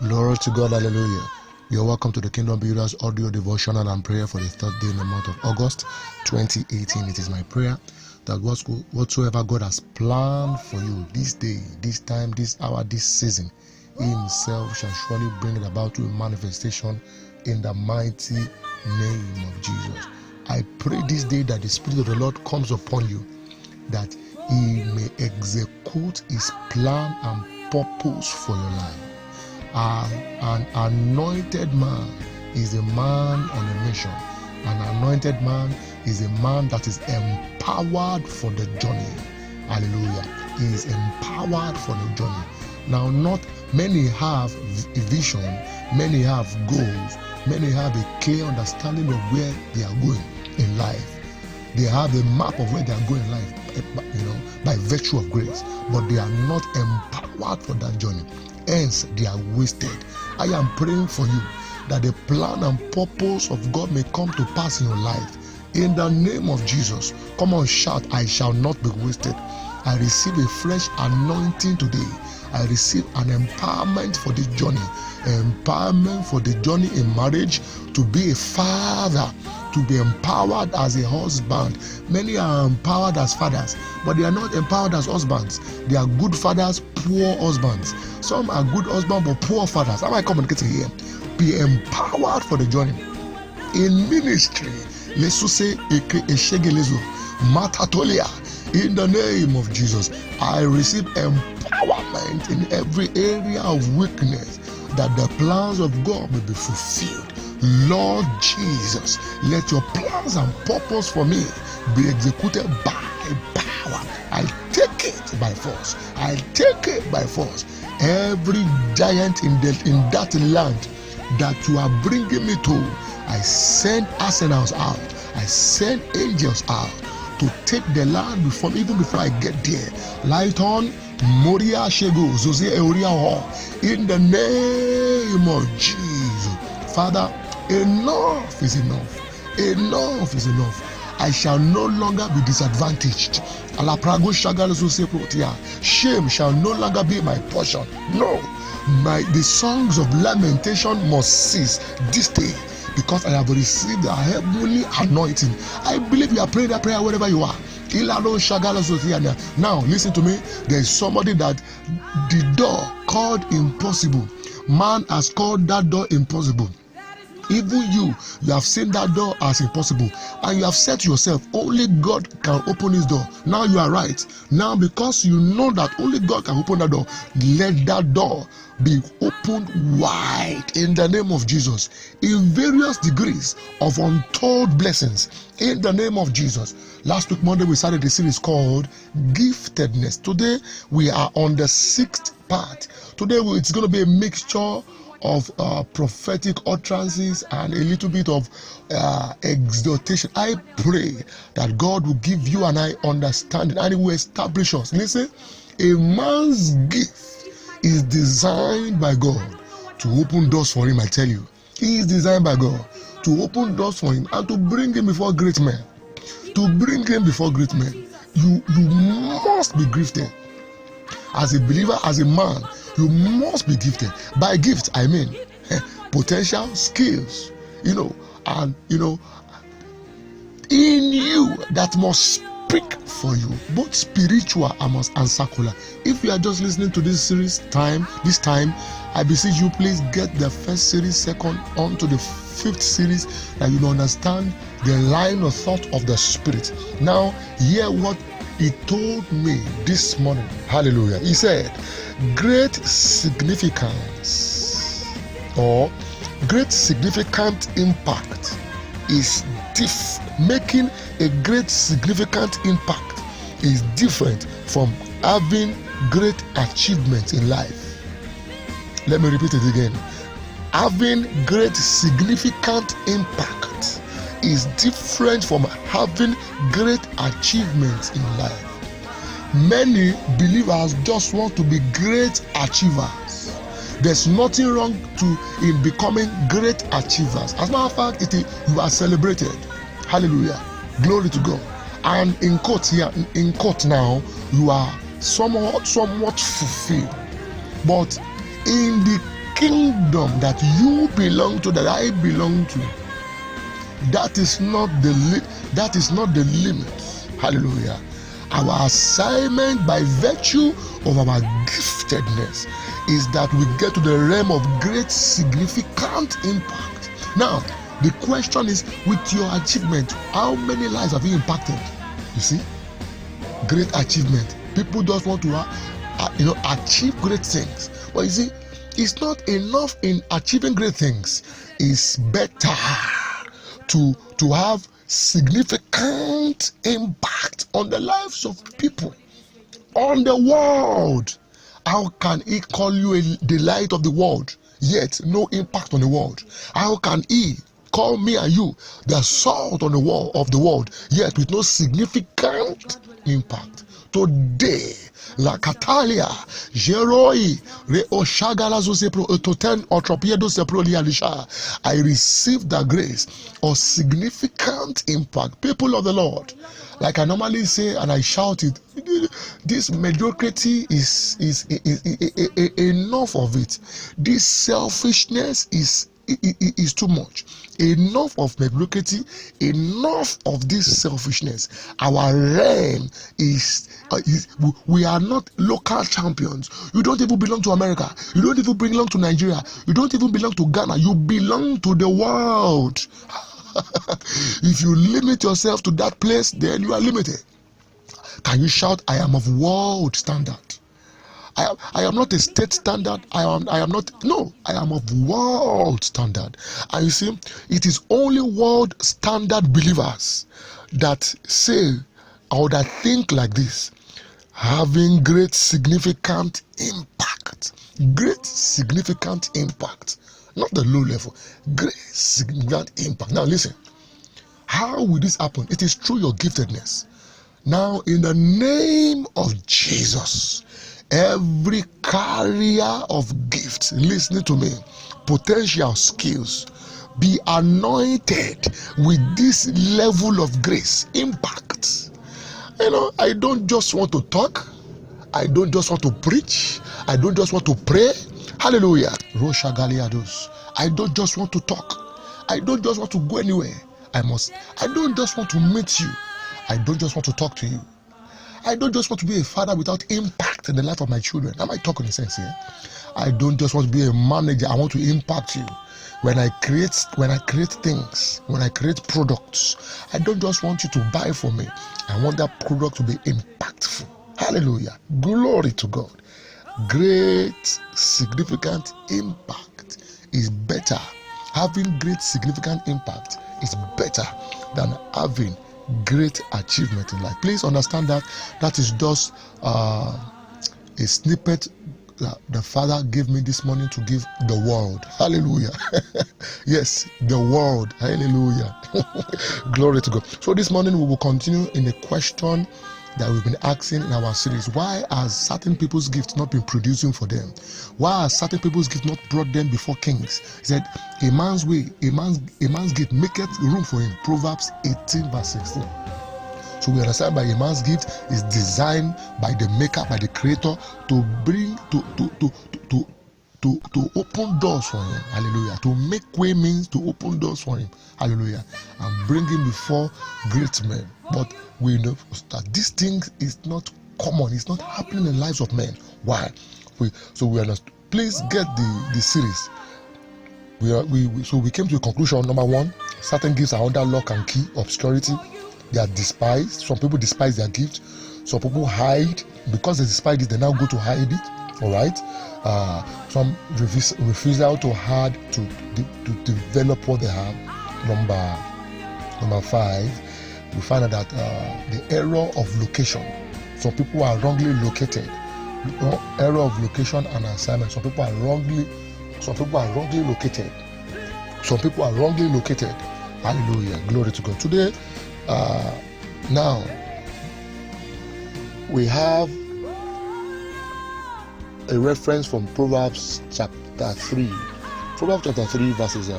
Glory to God, hallelujah. You're welcome to the Kingdom Builders audio devotional and prayer for the third day in the month of August 2018. It is my prayer that whatsoever God has planned for you this day, this time, this hour, this season, He Himself shall surely bring it about to a manifestation in the mighty name of Jesus. I pray this day that the Spirit of the Lord comes upon you, that He may execute His plan and purpose for your life. An anointed man is a man on a mission. An anointed man is a man that is empowered for the journey. Hallelujah. He is empowered for the journey. Now, not many have a vision, many have goals, many have a clear understanding of where they are going in life. They have a map of where they are going in life, by virtue of grace, but they are not empowered for that journey. Hence, they are wasted. I am praying for you that the plan and purpose of God may come to pass in your life. In the name of Jesus, come on, shout, I shall not be wasted. I receive a fresh anointing today. I receive an empowerment for the journey. Empowerment for the journey in marriage, to be a father, to be empowered as a husband. Many are empowered as fathers, but they are not empowered as husbands. They are good fathers, poor husbands. Some are good husbands, but poor fathers. Am I communicating here? Be empowered for the journey. In ministry, lesuse eshegelezo matatolia. In the name of Jesus, I receive empowerment in every area of weakness, that the plans of God may be fulfilled. Lord Jesus, let your plans and purpose for me be executed by power. I take it by force. I take it by force. Every giant in that land that you are bringing me to, I send arsenals out. I send angels out to take the land even before I get there. Light on Moria Shego Zoze Euria Ho. In the name of Jesus. Father, enough is enough. Enough is enough. I shall no longer be disadvantaged. Shame shall no longer be my portion. No. The songs of lamentation must cease this day, because I have received a heavenly anointing. I believe you are praying that prayer wherever you are. Now listen to me. There is somebody that the door called impossible, man has called that door impossible. Even you have seen that door as impossible, and you have said to yourself, only God can open this door. Now you are right. Now, because you know that only God can open that door, let that door be opened wide in the name of Jesus, in various degrees of untold blessings in the name of Jesus. Last week Monday we started a series called Giftedness. Today we are on the 6th part. Today it's going to be a mixture of prophetic utterances and a little bit of exhortation. I pray that God will give you and I understanding, and He will establish us. Listen, a man's gift is designed by God to open doors for him. I tell you, he is designed by God to open doors for him and to bring him before great men. To bring him before great men, you must be gifted. As a believer, as a man, you must be gifted. By gift, I mean potential, skills, and in you that must speak for you, both spiritual and secular. If you are just listening to this series this time, I beseech you, please get the first series, second, on to the 5th series, that you will understand the line of thought of the Spirit. Now, hear what He told me this morning. Hallelujah. He said, great significance or great significant impact is making a great significant impact is different from having great achievements in life. Let me repeat it again. Having great significant impact is different from having great achievements in life. Many believers just want to be great achievers. There's nothing wrong in becoming great achievers. As a matter of fact, you are celebrated. Hallelujah. Glory to God. And in court now, you are somewhat fulfilled. But in the kingdom that you belong to, that I belong to, that is not the limit. Hallelujah. Our assignment by virtue of our giftedness is that we get to the realm of great significant impact. Now, the question is, with your achievement, how many lives have you impacted? You see, great achievement. People just want to achieve great things. But you see, it's not enough in achieving great things. It's better to have significant impact on the lives of people, on the world. How can he call you the light of the world, yet no impact on the world? How can he call me and you the salt on the wall of the world, yet with no significant impact? Today, la Catalia, Jeroi, Reoshagalazo Sepro, Etoten, Otropiedo Sepro Lialisha, I receive the grace of significant impact. People of the Lord, like I normally say and I shout it, this mediocrity is enough of it. This selfishness is too much. Enough of mediocrity, enough of this selfishness. Our realm is we are not local champions. You don't even belong to America. You don't even belong to Nigeria. You don't even belong to Ghana. You belong to the world. If you limit yourself to that place, then you are limited. Can you shout, I am of world standard? I am not a state standard. I am of world standard. And you see, it is only world standard believers that say or that think like this, having great significant impact. Great significant impact. Not the low level. Great significant impact. Now listen, how will this happen? It is through your giftedness. Now, in the name of Jesus, every carrier of gifts, listening to me, potential skills, be anointed with this level of grace, impact. I don't just want to talk. I don't just want to preach. I don't just want to pray. Hallelujah. Rosha Galiados. I don't just want to talk. I don't just want to go anywhere. I don't just want to meet you. I don't just want to talk to you. I don't just want to be a father without impact in the life of my children. Am I talking in sense here? I don't just want to be a manager. I want to impact you. When I create things, when I create products, I don't just want you to buy from me. I want that product to be impactful. Hallelujah. Glory to God. Great significant impact is better. Having great significant impact is better than having great achievement in life. Please understand that is just a snippet that the Father gave me this morning to give the world. Hallelujah. Yes, the world. Hallelujah. Glory to God. So this morning we will continue in a question that we've been asking in our series. Why has certain people's gifts not been producing for them? Why has certain people's gifts not brought them before kings? He said, a man's gift maketh room for him. Proverbs 18 verse 16. So we understand by a man's gift is designed by the maker, by the creator, to bring to open doors for him. Hallelujah. To make way means to open doors for him. Hallelujah. And bring him before great men. But we know that this thing is not common. It's not happening in the lives of men. Why? We understand. Please get the series. So we came to a conclusion. Number one, certain gifts are under lock and key, obscurity. They are despised. Some people despise their gift. Some people hide. Because they despise it, they now go to hide it. All right. Some refusal to hard to develop what they have. Number 5, we find out that the error of location. Some people are wrongly located. Error of location and assignment. Some people are wrongly located. Some people are wrongly located. Hallelujah. Glory to God. Today, now we have a reference from Proverbs chapter 3. Proverbs chapter 3 verses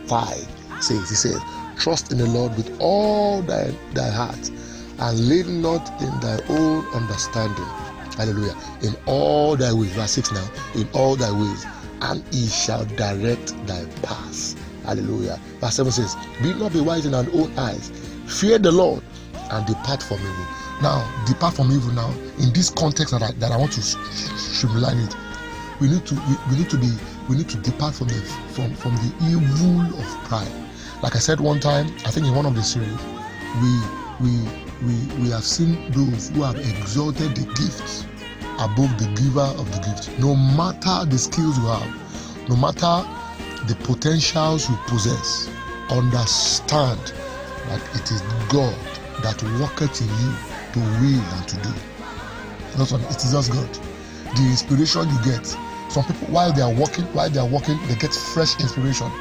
5 says, trust in the Lord with all thy heart, and lean not in thy own understanding. Hallelujah. In all thy ways, verse 6 now, in all thy ways, and he shall direct thy paths. Hallelujah. Verse 7 says, be not be wise in thine own eyes, fear the Lord and depart from evil. Now, depart from evil now, in this context that I want to streamline it, we need to depart from the evil of pride. Like I said one time, I think in one of the series, we have seen those who have exalted the gifts above the giver of the gift. No matter the skills you have, no matter the potentials you possess, understand that it is God that worketh in you to will and to do. It is just God. The inspiration you get. Some people, while they are working, they get fresh inspiration.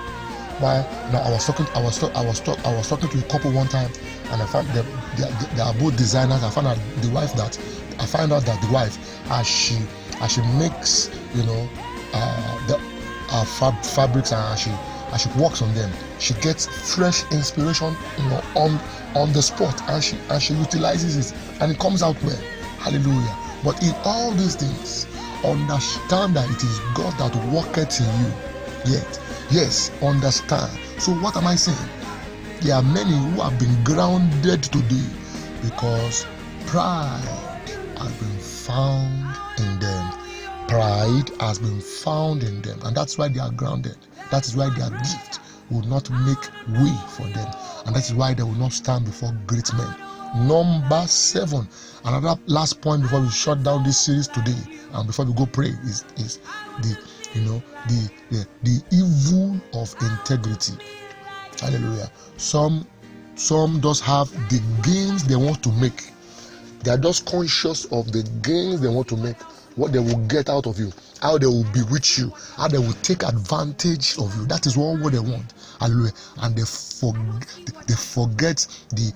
I was talking to a couple one time, and I found them they are both designers. I found out that the wife, as she makes fabrics, and as she works on them, she gets fresh inspiration on the spot, and she utilizes it, and it comes out well. Hallelujah. But in all these things, understand that it is God that worketh in you. Yes, understand. So what am I saying? There are many who have been grounded today because pride has been found in them. Pride has been found in them, and that's why they are grounded. That is why their gift will not make way for them, and that is why they will not stand before great men. Number 7, another last point before we shut down this series today and before we go pray is the evil of integrity. Hallelujah. Some just have the gains they want to make. They are just conscious of the gains they want to make, what they will get out of you, how they will bewitch you, how they will take advantage of you. That is all what they want. Hallelujah. And they forget the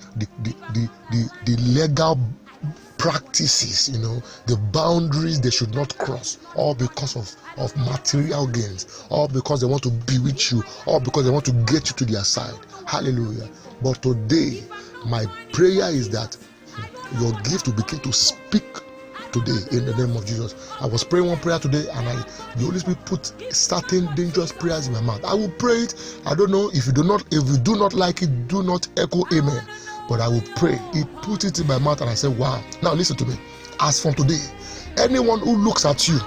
legal practices, the boundaries they should not cross, all because of material gains, all because they want to bewitch you, all because they want to get you to their side. Hallelujah. But today, my prayer is that your gift will begin to speak today in the name of Jesus. I was praying one prayer today, and the Holy Spirit put certain dangerous prayers in my mouth. I will pray it. I don't know if you do not like it, do not echo amen. But I will pray. He put it in my mouth, and I said, wow. Now listen to me. As from today, anyone who looks at you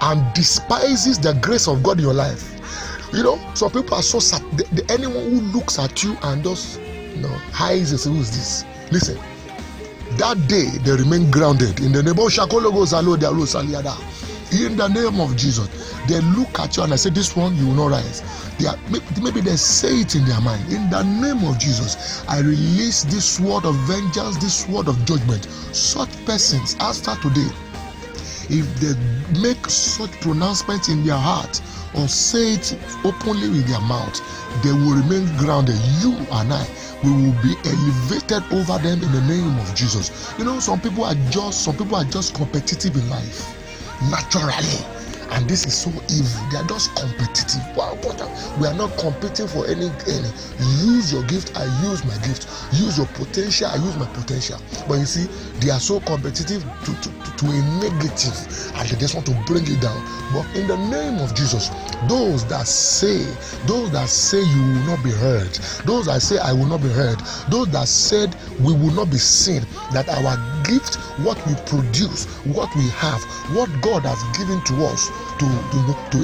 and despises the grace of God in your life, some people are so sad. Anyone who looks at you and just hides and says, who is this? Listen, that day they remain grounded in the name of in the name of Jesus. They look at you and I say, this one you will not rise. Maybe they say it in their mind. In the name of Jesus, I release this word of vengeance, this word of judgment. Such persons, after today, if they make such pronouncements in their heart or say it openly with their mouth, they will remain grounded. You and I, we will be elevated over them in the name of Jesus. Some people are just competitive in life naturally, and this is so evil. They are just competitive. Wow, we are not competing for any. Use your gift, I use my gift. Use your potential, I use my potential. But you see, they are so competitive to a negative, and they just want to bring it down. But in the name of Jesus, those that say you will not be heard, those that say I will not be heard, those that said we will not be seen, that our gift, what we produce, what we have, what God has given to us to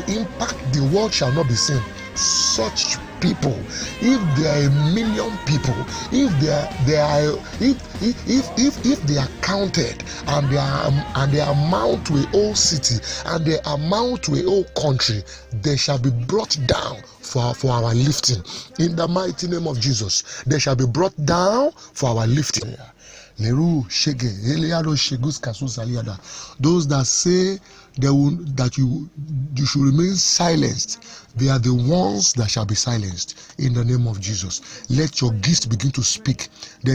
impact the world shall not be seen. Such people, if there are 1 million people, if they are counted and they amount to a whole city and they amount to a whole country, they shall be brought down for our lifting. In the mighty name of Jesus, they shall be brought down for our lifting. Those that say you should remain silenced. They are the ones that shall be silenced in the name of Jesus. Let your gifts begin to speak. Your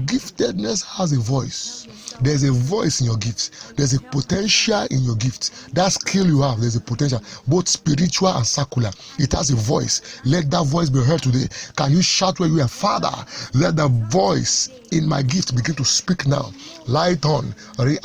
giftedness has a voice. There's a voice in your gifts. There's a potential in your gifts. That skill you have, there's a potential, both spiritual and secular. It has a voice. Let that voice be heard today. Can you shout where you are? Father, let the voice in my gift begin to speak now. Light on. In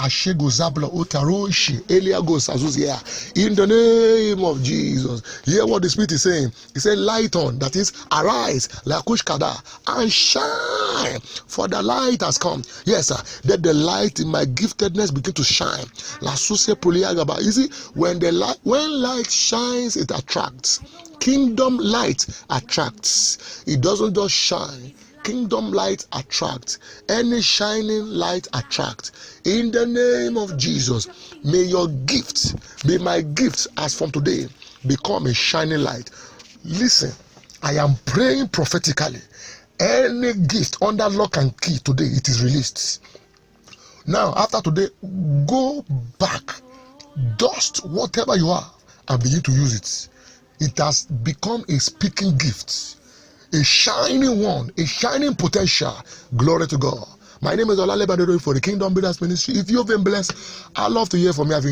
the name of Jesus. Hear what the Spirit is saying. He said, light on. That is, arise, and shine, for the light has come. Yes, sir. Let the light in my giftedness begin to shine. You see, when light shines, it attracts. Kingdom light attracts. It doesn't just shine. Kingdom light attracts. Any shining light attracts. In the name of Jesus, may your gifts, may my gifts as from today become a shining light. Listen, I am praying prophetically. Any gift under lock and key today, it is released. Now, after today, go back, dust whatever you are, and begin to use it. It has become a speaking gift, a shining one, a shining potential. Glory to God. My name is Olale Badero for the Kingdom Builders Ministry. If you've been blessed, I'd love to hear from you. I've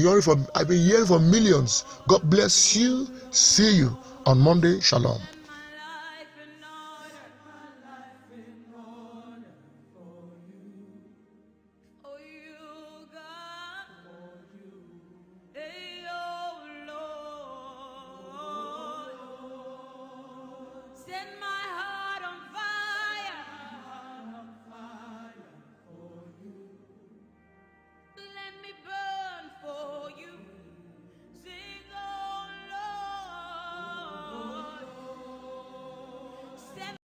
been hearing from millions. God bless you. See you on Monday. Shalom. Send my heart.